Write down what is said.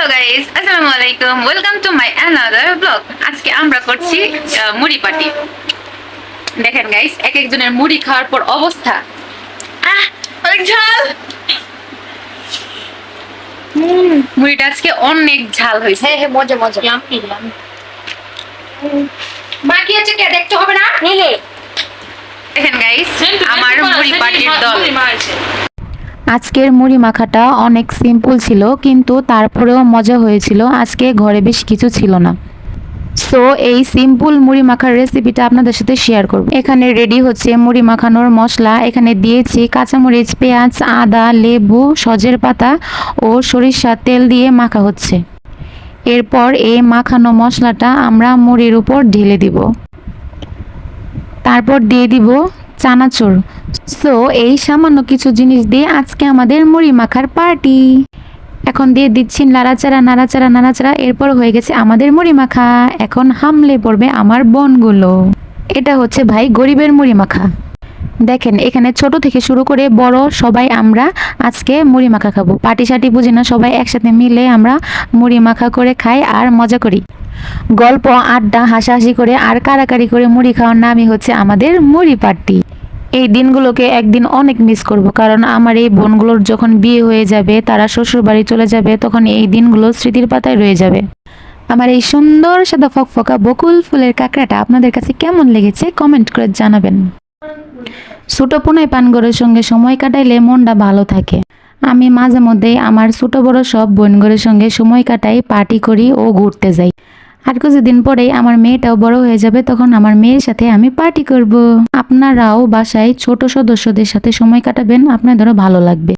Hello guys, আসসালামু আলাইকুম, welcome to my another blog. আজকে আমরা করছি মুড়ি পার্টি। দেখেন গাইস, এক একজনের মুড়ি খাওয়ার পর অবস্থা। অনেক ঝাল। মুড়িটা আজকে অনেক ঝাল হয়েছে। হ্যাঁ হ্যাঁ, মজা মজা। বাকি আছে কে দেখতে হবে না? দেখেন গাইস, আমার মুড়ি পার্টির দল। আজকের মুড়ি মাখাটা অনেক সিম্পল ছিল, কিন্তু তারপরেও মজা হয়েছিল। আজকে ঘরে বেশ কিছু ছিল না, সো এই সিম্পল মুড়ি মাখার রেসিপিটা আপনাদের সাথে শেয়ার করব। এখানে রেডি হচ্ছে মুড়ি মাখানোর মশলা। এখানে দিয়েছি কাঁচামরিচ, পেঁয়াজ, আদা, লেবু, সজের পাতা ও সরিষার তেল দিয়ে মাখা হচ্ছে। এরপর এই মাখানো মশলাটা আমরা মুড়ির উপর ঢেলে দিব। তারপর দিয়ে দিব চানাচুর। সো এই সামান্য কিছু জিনিস দিয়ে আজকে আমাদের মুড়ি মাখার পার্টি। এখন দিয়ে দিচ্ছি নাড়াচাড়া নাড়াচাড়া নাড়াচাড়া। এরপর হয়ে গেছে আমাদের মুড়ি মাখা। এখন হামলে পড়বে আমার বোনগুলো। এটা হচ্ছে ভাই গরিবের মুড়ি মাখা। দেখেন, এখানে ছোট থেকে শুরু করে বড় সবাই আমরা আজকে মুড়ি মাখা খাবো। পার্টি সাটি বুঝি না, সবাই একসাথে মিলে আমরা মুড়ি মাখা করে খাই আর মজা করি, গল্প আড্ডা হাসাহাসি করে আর কারাকারি করে মুড়ি খাওয়ার নামই হচ্ছে আমাদের মুড়ি পার্টি। এই দিনগুলোকে একদিন অনেক মিস করব, কারণ আমার এই বোনগুলোর যখন বিয়ে হয়ে যাবে, তারা শ্বশুর বাড়ি চলে যাবে, তখন এই দিনগুলো স্মৃতির পাতায় রয়ে যাবে। আমার এই সুন্দর সাদা ফকফকা বকুল ফুলের কাঁকড়াটা আপনাদের কাছে কেমন লেগেছে কমেন্ট করে জানাবেন। ছোট পোনাই পানগরের সঙ্গে সময় কাটাইলে মনটা ভালো থাকে। আমি মাঝে মধ্যেই আমার ছোট বড় সব বোনগরের সঙ্গে সময় কাটাই, পার্টি করি ও ঘুরতে যাই। আর কিছুদিন পরেই আমার মেয়েটাও বড় হয়ে যাবে, তখন আমার মেয়ের সাথে আমি পার্টি করব। আপনারাও বাসায় ছোট সদস্যদের সাথে সময় কাটাবেন, আপনাদেরও ভালো লাগবে।